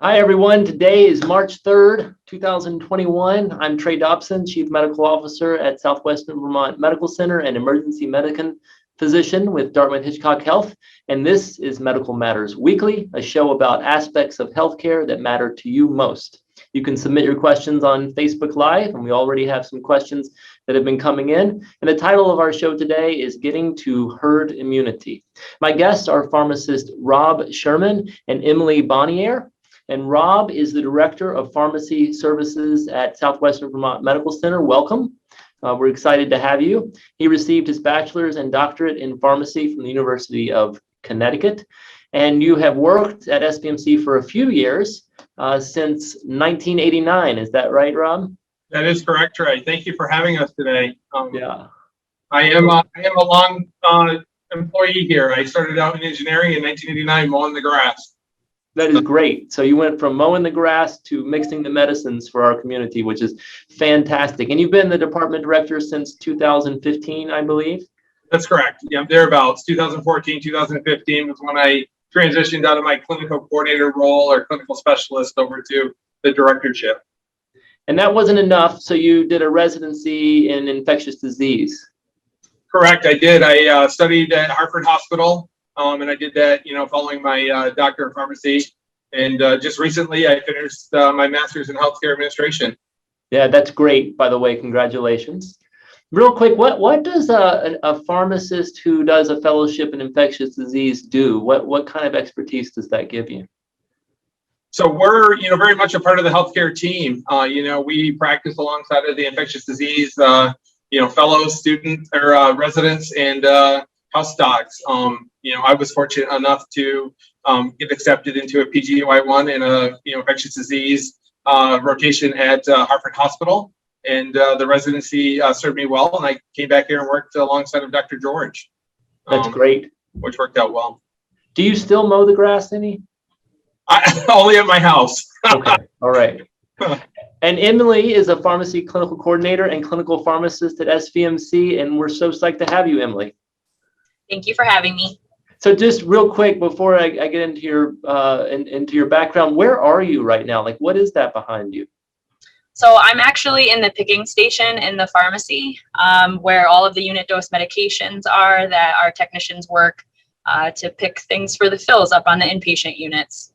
Hi, everyone. Today is March 3rd, 2021. I'm Trey Dobson, Chief Medical Officer at Southwestern Vermont Medical Center and Emergency Medicine Physician with Dartmouth Hitchcock Health. And this is Medical Matters Weekly, a show about aspects of healthcare that matter to you most. You can submit your questions on Facebook Live, and we already have some questions that have been coming in. And the title of our show today is Getting to Herd Immunity. My guests are pharmacist Rob Sherman and Emily Bonnier. And Rob is the Director of Pharmacy Services at Southwestern Vermont Medical Center. Welcome. We're excited to have you. He received his bachelor's and doctorate in pharmacy from the University of Connecticut. And you have worked at SVMC for a few years, since 1989. Is that right, Rob? That is correct, Trey. Thank you for having us today. Yeah. I am a long employee here. I started out in engineering in 1989, mowing the grass. That is great. So you went from mowing the grass to mixing the medicines for our community, which is fantastic. And you've been the department director since 2015, I believe? That's correct. Yeah, thereabouts. 2014, 2015 was when I transitioned out of my clinical coordinator role or clinical specialist over to the directorship. And that wasn't enough, so you did a residency in infectious disease. Correct, I did. I studied at Hartford Hospital. And I did that, following my doctor of pharmacy. And just recently, I finished my master's in healthcare administration. Yeah, that's great, by the way. Congratulations. Real quick, what does a pharmacist who does a fellowship in infectious disease do? What kind of expertise does that give you? So we're, very much a part of the healthcare team. We practice alongside of the infectious disease, fellows, students, or residents, and house docs. I was fortunate enough to get accepted into a PGY1 in a infectious disease rotation at Hartford Hospital, and the residency served me well, and I came back here and worked alongside of Dr. George. That's great. Which worked out well. Do you still mow the grass any? Only at my house. Okay, all right. And Emily is a pharmacy clinical coordinator and clinical pharmacist at SVMC, and we're so psyched to have you, Emily. Thank you for having me. So just real quick, before I get into your background, where are you right now? Like, what is that behind you? So I'm actually in the picking station in the pharmacy, where all of the unit dose medications are that our technicians work to pick things for the fills up on the inpatient units.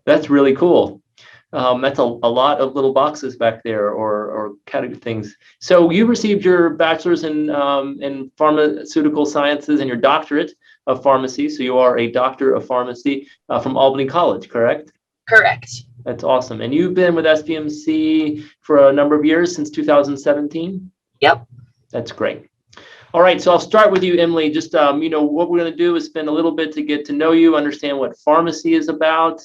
That's really cool. That's a lot of little boxes back there, or category things. So you received your bachelor's in pharmaceutical sciences and your doctorate of pharmacy. So you are a doctor of pharmacy from Albany College, correct? Correct. That's awesome. And you've been with SVMC for a number of years, since 2017? Yep. That's great. All right, so I'll start with you, Emily. Just, what we're going to do is spend a little bit to get to know you, understand what pharmacy is about,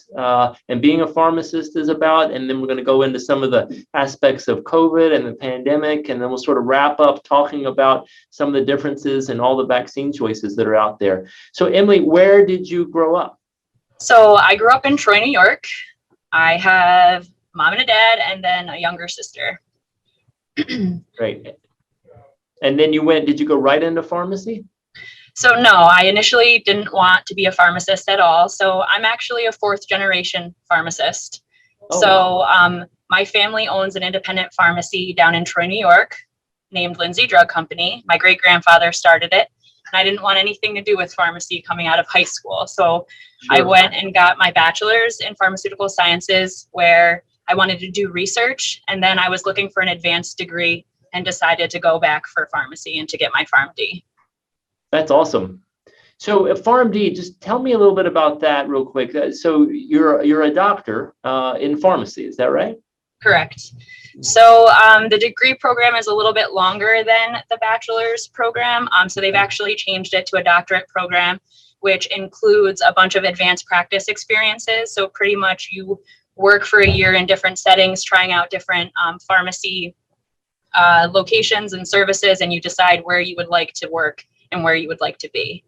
and being a pharmacist is about, and then we're going to go into some of the aspects of COVID and the pandemic, and then we'll sort of wrap up talking about some of the differences and all the vaccine choices that are out there. So, Emily, where did you grow up? So I grew up in Troy, New York. I have mom and a dad, and then a younger sister. Great. And then did you go right into pharmacy? So no, I initially didn't want to be a pharmacist at all. So I'm actually a fourth generation pharmacist. Oh, so wow. My family owns an independent pharmacy down in Troy, New York, named Lindsay Drug Company. My great grandfather started it, and I didn't want anything to do with pharmacy coming out of high school. So Sure. I went and got my bachelor's in pharmaceutical sciences, where I wanted to do research. And then I was looking for an advanced degree and decided to go back for pharmacy and to get my PharmD. That's awesome. So PharmD, just tell me a little bit about that real quick. So you're a doctor in pharmacy, is that right? Correct. So the degree program is a little bit longer than the bachelor's program. So they've actually changed it to a doctorate program, which includes a bunch of advanced practice experiences. So pretty much you work for a year in different settings, trying out different pharmacy locations and services, and you decide where you would like to work and where you would like to be.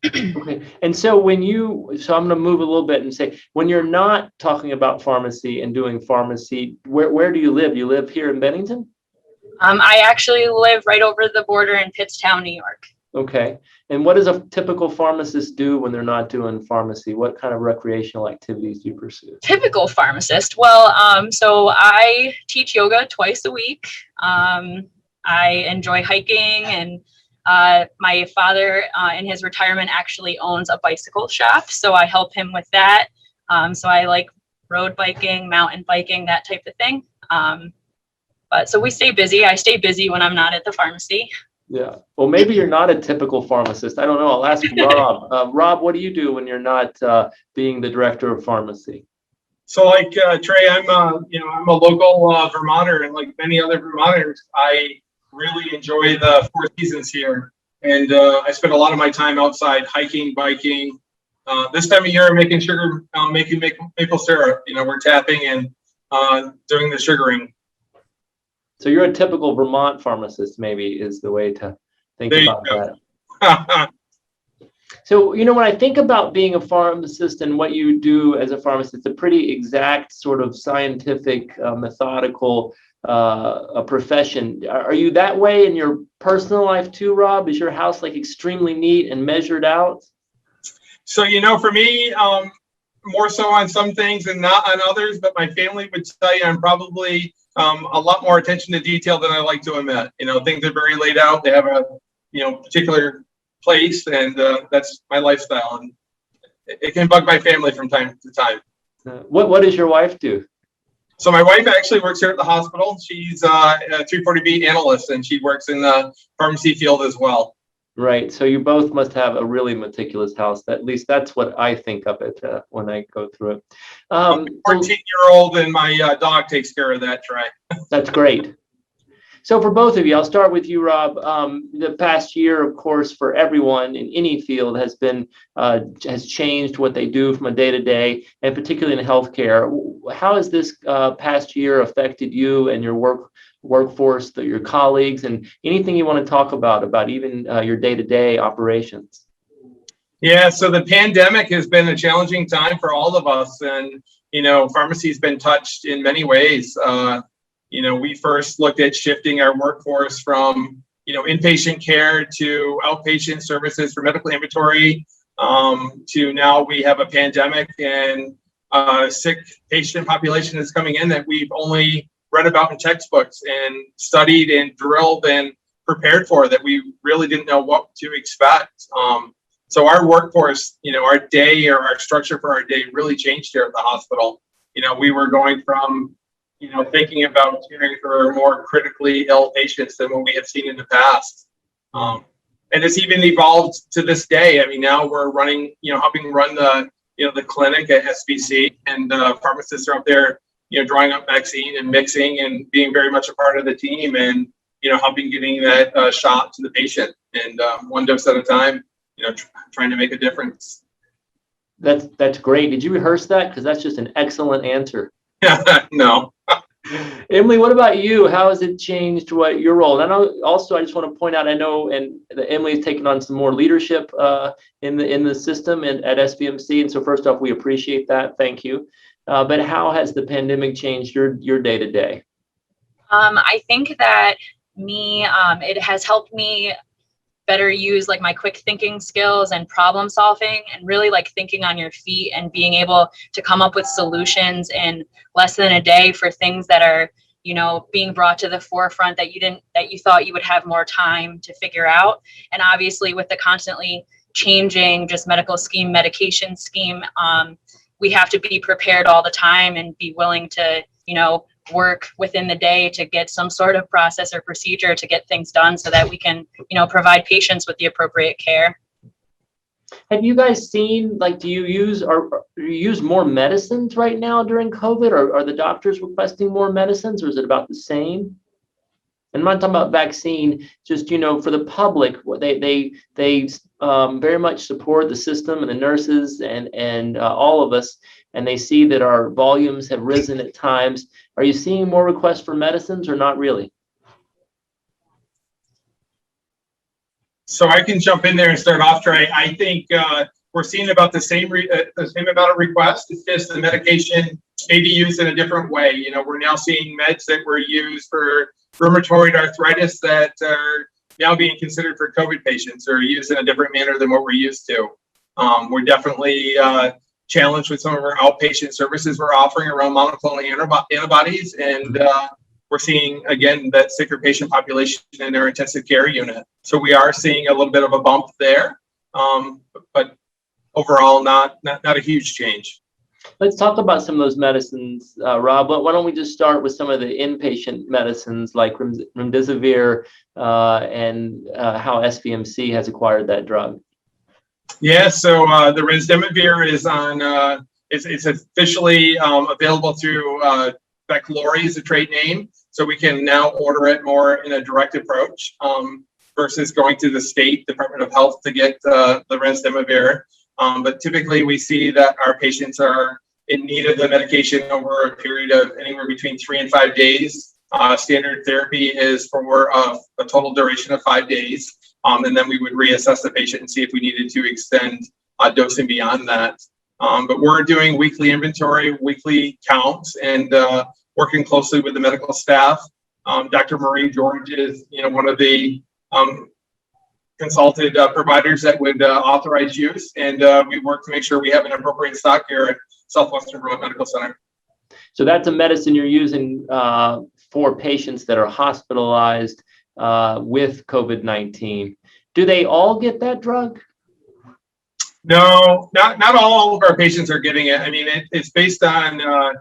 Okay. And so I'm going to move a little bit and say, when you're not talking about pharmacy and doing pharmacy, where do you live? Do you live here in Bennington? I actually live right over the border in Pittstown, New York. Okay. And what does a typical pharmacist do when they're not doing pharmacy? What kind of recreational activities do you pursue? Typical pharmacist. Well, so I teach yoga twice a week. I enjoy hiking, and my father in his retirement actually owns a bicycle shop, so I help him with that. So I like road biking, mountain biking, that type of thing. But so we stay busy. I stay busy when I'm not at the pharmacy. Yeah. Well, maybe you're not a typical pharmacist. I don't know. I'll ask Rob. Rob, what do you do when you're not being the director of pharmacy? So like Trey, I'm I'm a local Vermonter, and like many other Vermonters, I really enjoy the four seasons here, and I spend a lot of my time outside hiking, biking. This time of year, I'm making sugar, making maple syrup. We're tapping and doing the sugaring. So you're a typical Vermont pharmacist, maybe is the way to think There you about go. that. So, when I think about being a pharmacist and what you do as a pharmacist, it's a pretty exact sort of scientific, methodical profession. Are you that way in your personal life too, Rob? Is your house like extremely neat and measured out? So, for me, more so on some things and not on others, but my family would tell you I'm probably a lot more attention to detail than I like to admit. Things are very laid out. They have a, particular place, and that's my lifestyle. And it can bug my family from time to time. What does your wife do? So my wife actually works here at the hospital. She's a 340B analyst, and she works in the pharmacy field as well. Right. So you both must have a really meticulous house. At least that's what I think of it when I go through it. 14-year-old and my dog takes care of that, Trey. That's great. So for both of you, I'll start with you, Rob. The past year, of course, for everyone in any field has changed what they do from a day-to-day, and particularly in healthcare. How has this past year affected you and your workforce, your colleagues, and anything you want to talk about even your day-to-day operations? Yeah, so the pandemic has been a challenging time for all of us, and pharmacy's been touched in many ways. We first looked at shifting our workforce from, inpatient care to outpatient services for medical inventory, to now we have a pandemic and sick patient population is coming in that we've only read about in textbooks and studied and drilled and prepared for, that we really didn't know what to expect. So our workforce, our day or our structure for our day really changed here at the hospital. We were going from thinking about caring for more critically ill patients than what we had seen in the past. And it's even evolved to this day. I mean, now we're running, helping run the clinic at SBC, and pharmacists are up there, drawing up vaccine and mixing and being very much a part of the team, and, helping getting that shot to the patient, and one dose at a time, trying to make a difference. That's great. Did you rehearse that? Because that's just an excellent answer. No. Emily, what about you? How has it changed your role? And I just want to point out, I know, and Emily has taken on some more leadership in the system and at SBMC. And so first off, we appreciate that. Thank you. But how has the pandemic changed your day to day? I think that it has helped me better use like my quick thinking skills and problem solving, and really like thinking on your feet and being able to come up with solutions in less than a day for things that are, being brought to the forefront that you thought you would have more time to figure out. And obviously with the constantly changing just medication scheme, we have to be prepared all the time and be willing to, work within the day to get some sort of process or procedure to get things done so that we can, provide patients with the appropriate care. Have you guys seen, do you use more medicines right now during COVID, or are the doctors requesting more medicines, or is it about the same? And I'm not talking about vaccine, just, for the public, they very much support the system and the nurses and all of us, and they see that our volumes have risen at times. Are you seeing more requests for medicines or not really? So I can jump in there and start off, Trey. I think we're seeing about the same amount of requests. It's just the medication may be used in a different way. We're now seeing meds that were used for rheumatoid arthritis that are now being considered for COVID patients or used in a different manner than what we're used to. We're definitely challenged with some of our outpatient services we're offering around monoclonal antibodies, and we're seeing, again, that sicker patient population in our intensive care unit. So we are seeing a little bit of a bump there, but overall, not a huge change. Let's talk about some of those medicines, Rob. Why don't we just start with some of the inpatient medicines like remdesivir and how SVMC has acquired that drug? Yeah, so the Residency is on. It's officially available through Vaccinated is a trade name, so we can now order it more in a direct approach versus going to the state Department of Health to get the Residency. But typically, we see that our patients are in need of the medication over a period of anywhere between 3 and 5 days. Standard therapy is for a total duration of 5 days. And then we would reassess the patient and see if we needed to extend dosing beyond that. But we're doing weekly inventory, weekly counts, and working closely with the medical staff. Dr. Marie George is, one of the consulted providers that would authorize use, and we work to make sure we have an appropriate stock here at Southwestern Vermont Medical Center. So that's a medicine you're using for patients that are hospitalized with COVID-19. Do they all get that drug? No, not all of our patients are getting it. I mean, it's based on a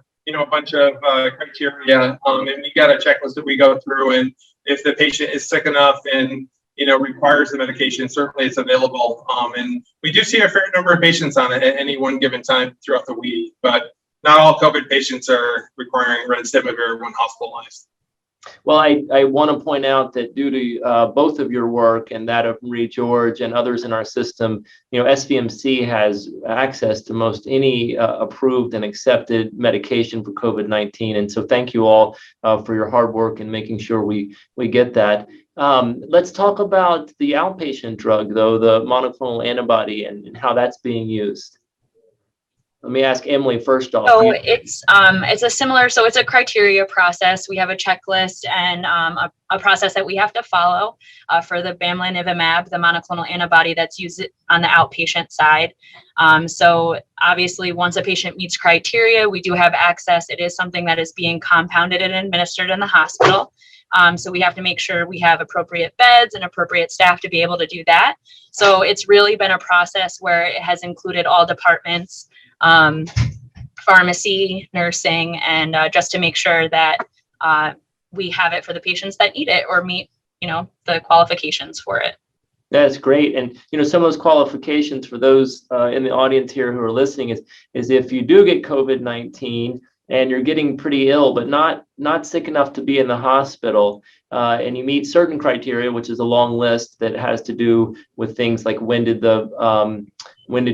bunch of criteria, and we got a checklist that we go through. And if the patient is sick enough and requires the medication, certainly it's available. And we do see a fair number of patients on it at any one given time throughout the week, but not all COVID patients are requiring Remdesivir when hospitalized. Well, I want to point out that due to both of your work and that of Marie George and others in our system, SVMC has access to most any approved and accepted medication for COVID-19. And so thank you all for your hard work in making sure we get that. Let's talk about the outpatient drug, though, the monoclonal antibody and how that's being used. Let me ask Emily first off. So it's a similar, so it's a criteria process. We have a checklist and a process that we have to follow for the bamlanivimab, the monoclonal antibody that's used on the outpatient side. So obviously, once a patient meets criteria, we do have access. It is something that is being compounded and administered in the hospital. So we have to make sure we have appropriate beds and appropriate staff to be able to do that. So it's really been a process where it has included all departments, pharmacy, nursing, and just to make sure that we have it for the patients that need it or meet, the qualifications for it. That's great. And, some of those qualifications for those in the audience here who are listening is if you do get COVID-19 and you're getting pretty ill, but not sick enough to be in the hospital, and you meet certain criteria, which is a long list that has to do with things like when did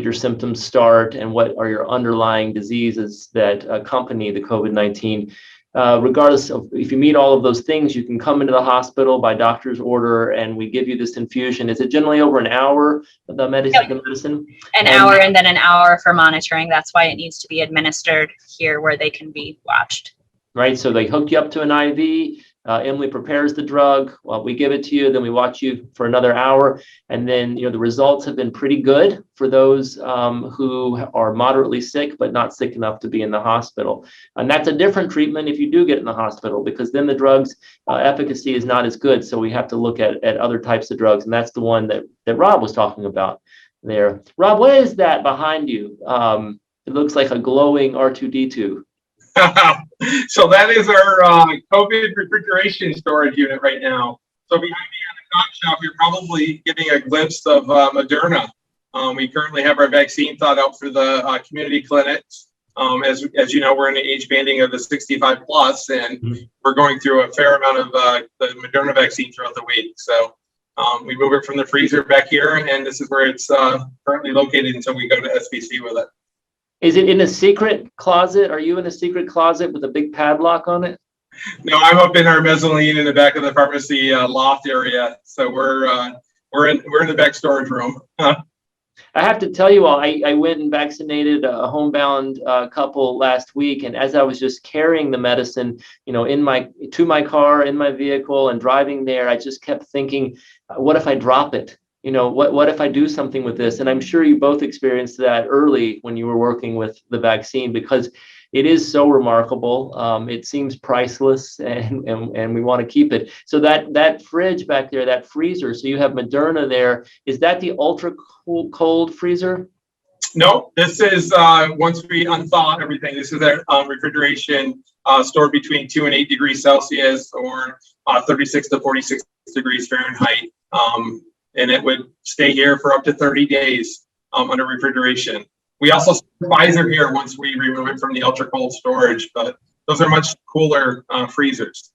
your symptoms start and what are your underlying diseases that accompany the COVID-19. Regardless of if you meet all of those things, you can come into the hospital by doctor's order and we give you this infusion. Is it generally over an hour, the medicine? Yep. An hour and then an hour for monitoring. That's why it needs to be administered here where they can be watched. Right. So they hook you up to an IV. Emily prepares the drug. Well, we give it to you, then we watch you for another hour. And then, the results have been pretty good for those who are moderately sick, but not sick enough to be in the hospital. And that's a different treatment if you do get in the hospital, because then the drug's efficacy is not as good. So we have to look at other types of drugs. And that's the one that Rob was talking about there. Rob, what is that behind you? It looks like a glowing R2D2. So that is our COVID refrigeration storage unit right now. So behind me on the top shelf, you're probably getting a glimpse of Moderna. We currently have our vaccine thought out for the community clinics. As you know, we're in the age banding of the 65 plus, and we're going through a fair amount of the Moderna vaccine throughout the week. So we move it from the freezer back here, and this is where it's currently located until we go to SBC with it. Is it in a secret closet? Are you in a secret closet with a big padlock on it? No, I'm up in our mezzanine in the back of the pharmacy loft area. So we're in the back storage room. I have to tell you all, I went and vaccinated a homebound couple last week, and as I was just carrying the medicine, to my car, in my vehicle, and driving there, I just kept thinking, what if I drop it? What if I do something with this? And I'm sure you both experienced that early when you were working with the vaccine, because it is so remarkable. It seems priceless, and we want to keep it. So that fridge back there, that freezer, so you have Moderna there. Is that the ultra cold freezer? No, this is once we unthaw everything. This is their refrigeration stored between 2 and 8 degrees Celsius, or 36 to 46 degrees Fahrenheit, and it would stay here for up to 30 days under refrigeration. We also store Pfizer here once we remove it from the ultra cold storage, but those are much cooler freezers.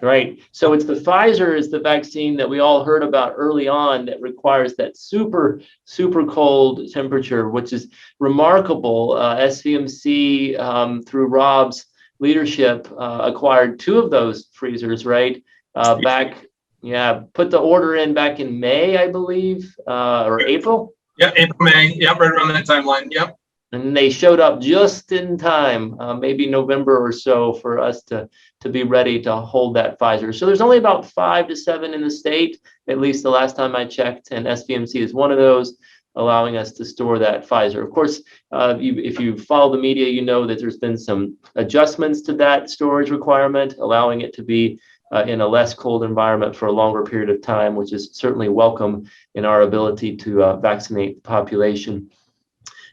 Right. So it's the Pfizer is the vaccine that we all heard about early on that requires that super, super cold temperature, which is remarkable. SVMC, through Rob's leadership, acquired 2 of those freezers, right? Put the order in back in May, I believe, or April. Yeah, April, May. Yeah, right around that timeline. Yep. And they showed up just in time, maybe November or so, for us to be ready to hold that Pfizer. So there's only about 5 to 7 in the state, at least the last time I checked, and SVMC is one of those, allowing us to store that Pfizer. Of course, if you follow the media, you know that there's been some adjustments to that storage requirement, allowing it to be in a less cold environment for a longer period of time, which is certainly welcome in our ability to vaccinate the population.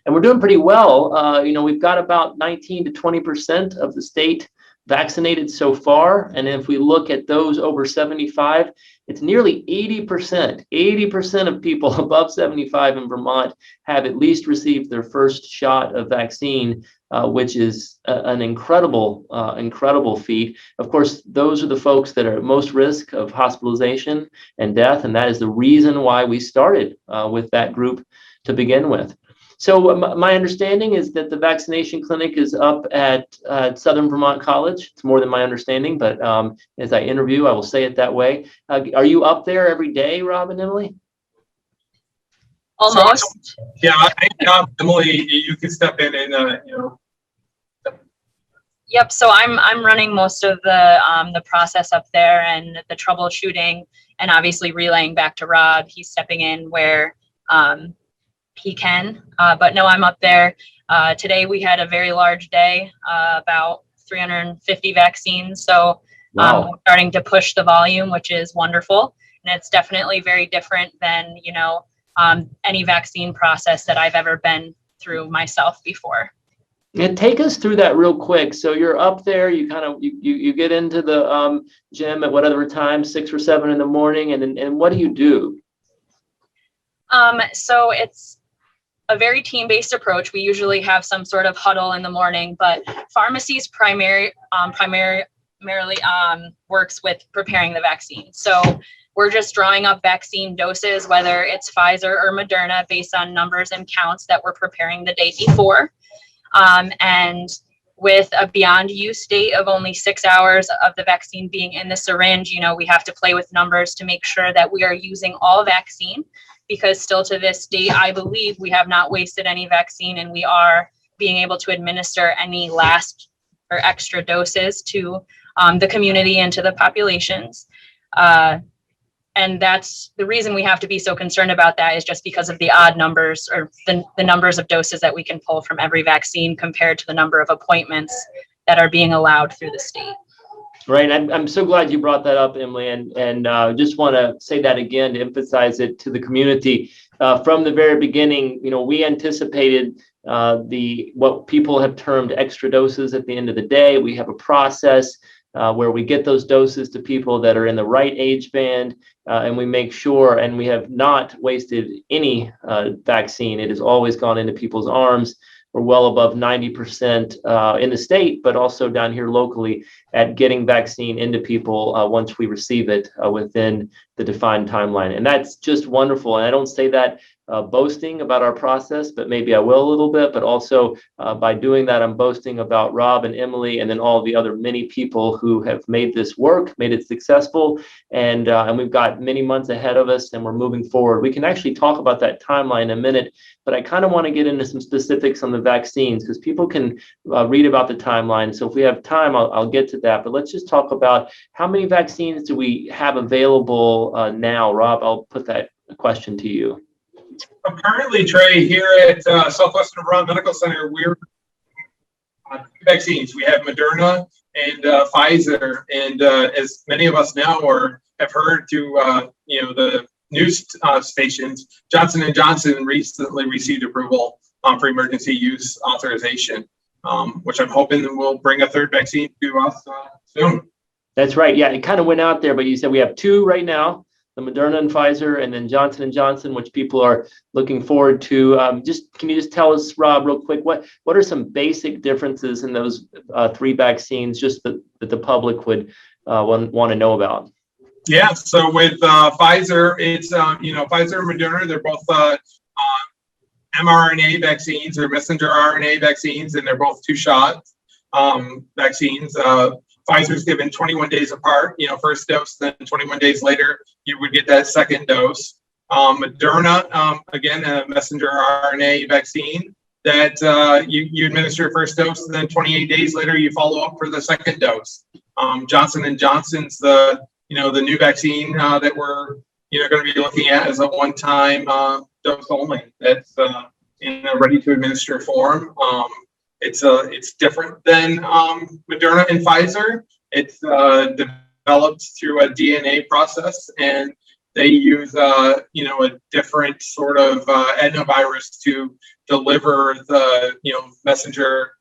And we're doing pretty well. We've got about 19 to 20% of the state vaccinated so far. And if we look at those over 75, it's nearly 80%. 80% of people above 75 in Vermont have at least received their first shot of vaccine, which is an incredible feat. Of course, those are the folks that are at most risk of hospitalization and death. And that is the reason why we started with that group to begin with. So my understanding is that the vaccination clinic is up at Southern Vermont College. It's more than my understanding, but as I interview, I will say it that way. Are you up there every day, Rob and Emily? Almost. Yeah, Emily, you can step in and Yep. So I'm running most of the process up there, and the troubleshooting, and obviously relaying back to Rob. He's stepping in where he can, but no, I'm up there. Today we had a very large day, about 350 vaccines. So Wow. we're starting to push the volume, which is wonderful. And it's definitely very different than, any vaccine process that I've ever been through myself before. And take us through that real quick. So you're up there, you get into the gym at whatever time, 6 or 7 in the morning, and what do you do? So it's a very team-based approach. We usually have some sort of huddle in the morning, but pharmacies primarily works with preparing the vaccine. So we're just drawing up vaccine doses, whether it's Pfizer or Moderna, based on numbers and counts that we're preparing the day before. And with a beyond use date of only 6 hours of the vaccine being in the syringe, we have to play with numbers to make sure that we are using all vaccine, because still to this date, I believe we have not wasted any vaccine, and we are being able to administer any last or extra doses to the community and to the populations. And that's the reason we have to be so concerned about that, is just because of the odd numbers, or the numbers of doses that we can pull from every vaccine compared to the number of appointments that are being allowed through the state. Right. I'm so glad you brought that up, Emily, and just want to say that again to emphasize it to the community. From the very beginning, we anticipated what people have termed extra doses at the end of the day. We have a process where we get those doses to people that are in the right age band, and we make sure, and we have not wasted any vaccine. It has always gone into people's arms. We're well above 90% in the state, but also down here locally at getting vaccine into people once we receive it within the defined timeline. And that's just wonderful. And I don't say that boasting about our process, but maybe I will a little bit. But also by doing that, I'm boasting about Rob and Emily, and then all the other many people who have made this work, made it successful, and we've got many months ahead of us, and we're moving forward. We can actually talk about that timeline in a minute, but I kind of want to get into some specifics on the vaccines because people can read about the timeline. So if we have time, I'll get to that. But let's just talk about how many vaccines do we have available now? Rob, I'll put that question to you. Currently, Trey, here at Southwestern Vermont Medical Center, we're on vaccines. We have Moderna and Pfizer, and as many of us know or have heard through the news stations, Johnson & Johnson recently received approval for emergency use authorization, which I'm hoping will bring a third vaccine to us soon. That's right. Yeah, it kind of went out there, but you said we have two right now, the Moderna and Pfizer, and then Johnson & Johnson, which people are looking forward to. Can you just tell us, Rob, real quick, what are some basic differences in those three vaccines, just that the public would want to know about? Yeah, so with Pfizer, it's Pfizer and Moderna, they're both mRNA vaccines or messenger RNA vaccines, and they're both two-shot vaccines. Pfizer's given 21 days apart, first dose, then 21 days later, you would get that second dose. Moderna, again, a messenger RNA vaccine that you administer first dose, and then 28 days later, you follow up for the second dose. Johnson & Johnson's the new vaccine that we're going to be looking at as a one-time dose only. That's in a ready-to-administer form. It's different than Moderna and Pfizer. It's developed through a DNA process, and they use a different sort of adenovirus to deliver the messenger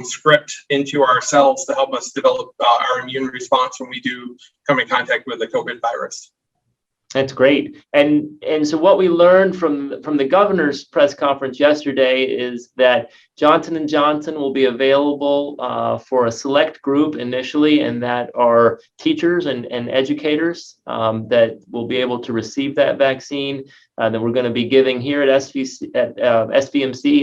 script into our cells to help us develop our immune response when we do come in contact with the COVID virus. That's great. And so what we learned from the governor's press conference yesterday is that Johnson & Johnson will be available for a select group initially, and that are teachers and educators that will be able to receive that vaccine that we're going to be giving here at SVMC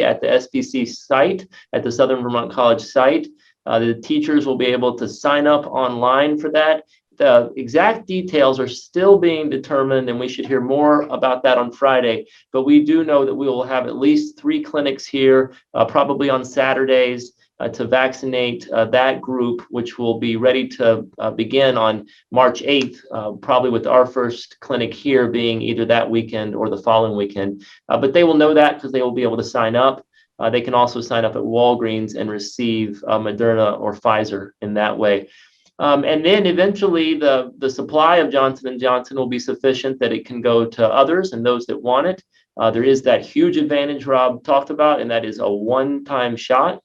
at the SVC site, at the Southern Vermont College site. The teachers will be able to sign up online for that. The exact details are still being determined, and we should hear more about that on Friday. But we do know that we will have at least 3 clinics here, probably on Saturdays, to vaccinate that group, which will be ready to begin on March 8th, probably with our first clinic here being either that weekend or the following weekend. But they will know that because they will be able to sign up. They can also sign up at Walgreens and receive Moderna or Pfizer in that way. And then eventually the supply of Johnson & Johnson will be sufficient that it can go to others and those that want it. There is that huge advantage Rob talked about, and that is a one-time shot.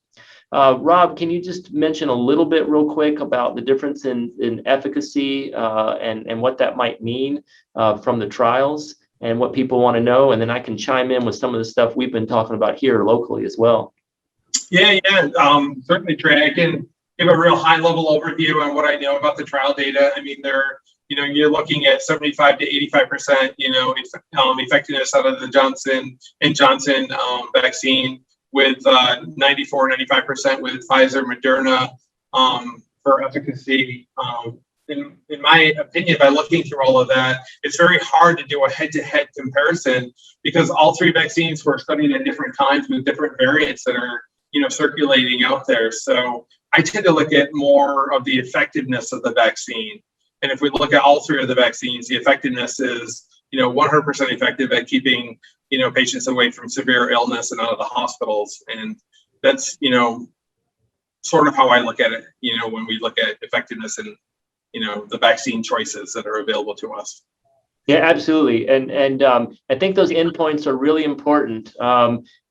Rob, can you just mention a little bit real quick about the difference in efficacy and what that might mean from the trials and what people want to know? And then I can chime in with some of the stuff we've been talking about here locally as well. Yeah, certainly, Trey. I can give a real high-level overview on what I know about the trial data. I mean, you're looking at 75 to 85%, effectiveness out of the Johnson & Johnson vaccine, with 94, 95% with Pfizer, Moderna for efficacy. In my opinion, by looking through all of that, it's very hard to do a head-to-head comparison because all 3 vaccines were studied at different times with different variants that are circulating out there. So I tend to look at more of the effectiveness of the vaccine. And if we look at all 3 of the vaccines, the effectiveness is, 100% effective at keeping, patients away from severe illness and out of the hospitals. And that's, sort of how I look at it, when we look at effectiveness and, the vaccine choices that are available to us. Yeah, absolutely. And I think those endpoints are really important.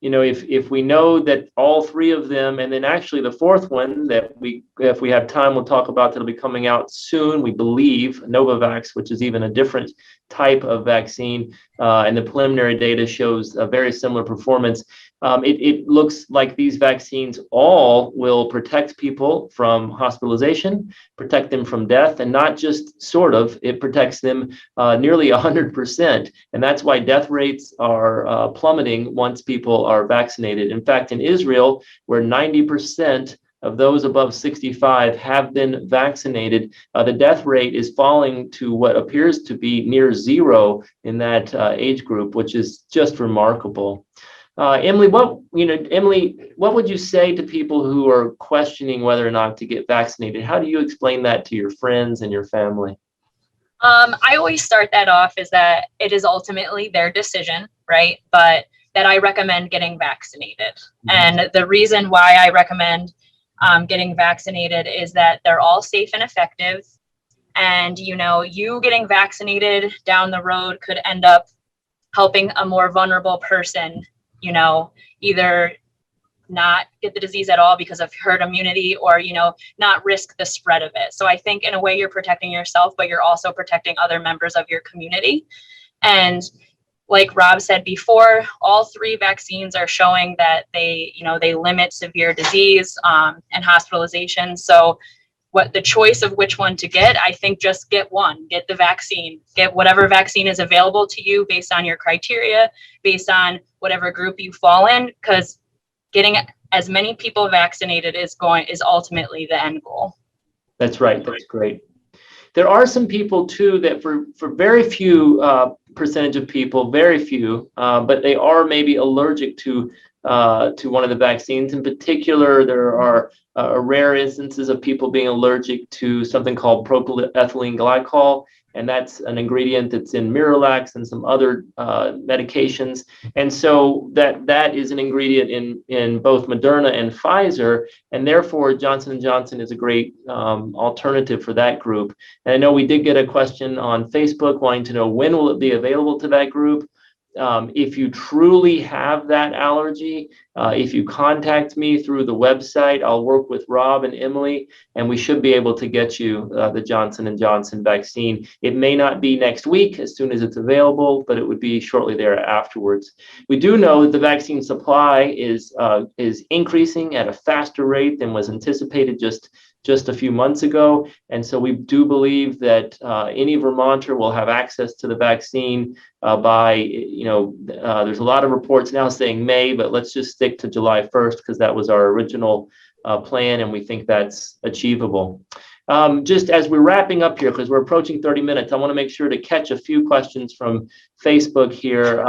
If we know that all 3 of them, and then actually the 4th one that if we have time, we'll talk about, that'll be coming out soon, we believe, Novavax, which is even a different type of vaccine. And the preliminary data shows a very similar performance. It looks like these vaccines all will protect people from hospitalization, protect them from death, and not just sort of, it protects them nearly 100%. And that's why death rates are plummeting once people are vaccinated. In fact, in Israel, where 90% of those above 65 have been vaccinated, the death rate is falling to what appears to be near zero in that age group, which is just remarkable. Emily, what would you say to people who are questioning whether or not to get vaccinated? How do you explain that to your friends and your family? I always start that off is that it is ultimately their decision, right? But that I recommend getting vaccinated. Mm-hmm. And the reason why I recommend getting vaccinated is that they're all safe and effective. And, you getting vaccinated down the road could end up helping a more vulnerable person, either not get the disease at all because of herd immunity or, not risk the spread of it. So I think in a way you're protecting yourself, but you're also protecting other members of your community. And like Rob said before, all 3 vaccines are showing that they limit severe disease and hospitalization. So what the choice of which one to get, I think just get one, get the vaccine, get whatever vaccine is available to you based on your criteria, based on whatever group you fall in, because getting as many people vaccinated is ultimately the end goal. That's right. That's great. There are some people too that for very few percentage of people, very few, but they are maybe allergic to one of the vaccines. In particular, there are rare instances of people being allergic to something called propylethylene glycol, and that's an ingredient that's in Miralax and some other medications. And so that is an ingredient in both Moderna and Pfizer, and therefore Johnson & Johnson is a great alternative for that group. And I know we did get a question on Facebook wanting to know when will it be available to that group. If you truly have that allergy, if you contact me through the website, I'll work with Rob and Emily, and we should be able to get you the Johnson & Johnson vaccine. It may not be next week as soon as it's available, but it would be shortly there afterwards. We do know that the vaccine supply is increasing at a faster rate than was anticipated just a few months ago. And so we do believe that any Vermonter will have access to the vaccine by, there's a lot of reports now saying May, but let's just stick to July 1st because that was our original plan, and we think that's achievable. Just as we're wrapping up here, because we're approaching 30 minutes, I want to make sure to catch a few questions from Facebook here,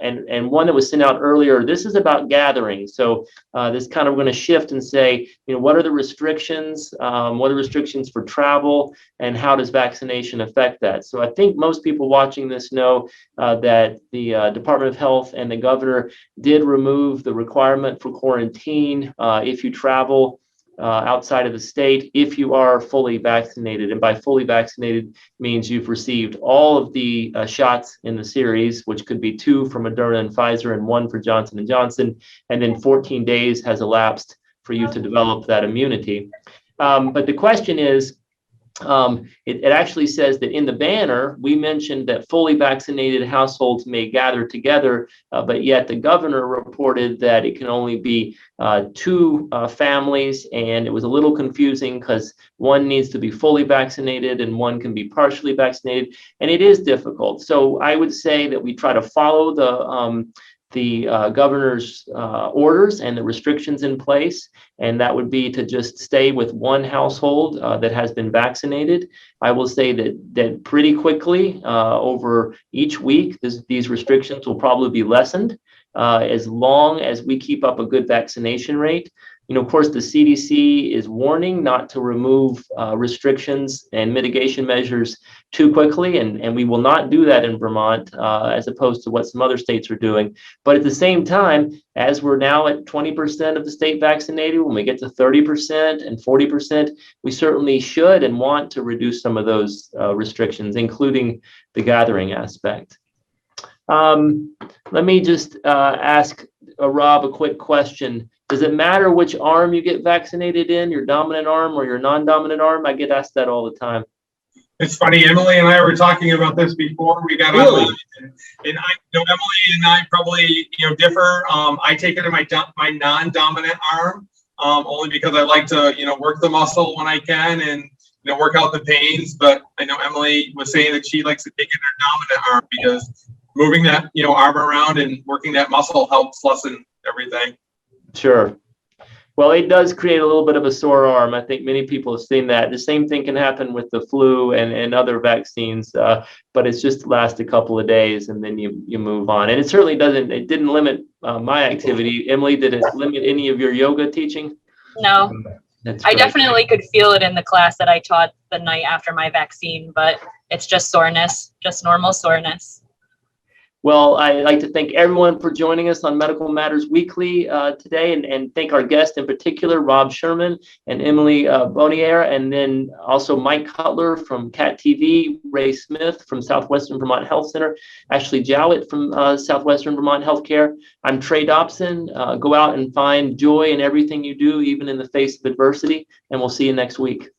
and one that was sent out earlier. This is about gathering. So this kind of going to shift and say, what are the restrictions? What are restrictions for travel, and how does vaccination affect that? So I think most people watching this know that the Department of Health and the governor did remove the requirement for quarantine if you travel outside of the state, if you are fully vaccinated. And by fully vaccinated means you've received all of the shots in the series, which could be 2 for Moderna and Pfizer and 1 for Johnson & Johnson, and then 14 days has elapsed for you to develop that immunity. But the question is, it actually says that in the banner, we mentioned that fully vaccinated households may gather together, but yet the governor reported that it can only be 2 families, and it was a little confusing because one needs to be fully vaccinated and one can be partially vaccinated, and it is difficult. So I would say that we try to follow the governor's orders and the restrictions in place, and that would be to just stay with one household that has been vaccinated. I will say that pretty quickly over each week, these restrictions will probably be lessened as long as we keep up a good vaccination rate. Of course, the CDC is warning not to remove restrictions and mitigation measures too quickly, and we will not do that in Vermont, as opposed to what some other states are doing. But at the same time, as we're now at 20% of the state vaccinated, when we get to 30% and 40%, we certainly should and want to reduce some of those restrictions, including the gathering aspect. Let me just ask Rob a quick question. Does it matter which arm you get vaccinated in, your dominant arm or your non-dominant arm? I get asked that all the time. It's funny, Emily and I were talking about this before we got Really? online, and I know Emily and I probably differ. I take it in my non-dominant arm, only because I like to work the muscle when I can and work out the pains. But I know Emily was saying that she likes to take it in her dominant arm because moving that arm around and working that muscle helps lessen everything. Sure. Well, it does create a little bit of a sore arm. I think many people have seen that. The same thing can happen with the flu and other vaccines, but it's just last a couple of days and then you move on. And it certainly didn't limit my activity. Emily, did it limit any of your yoga teaching? No, That's I great. definitely could feel it in the class that I taught the night after my vaccine, but it's just soreness, just normal soreness. Well, I'd like to thank everyone for joining us on Medical Matters Weekly today, and thank our guest in particular, Rob Sherman and Emily Bonnier, and then also Mike Cutler from CAT TV, Ray Smith from Southwestern Vermont Health Center, Ashley Jowett from Southwestern Vermont Healthcare. I'm Trey Dobson. Go out and find joy in everything you do, even in the face of adversity, and we'll see you next week.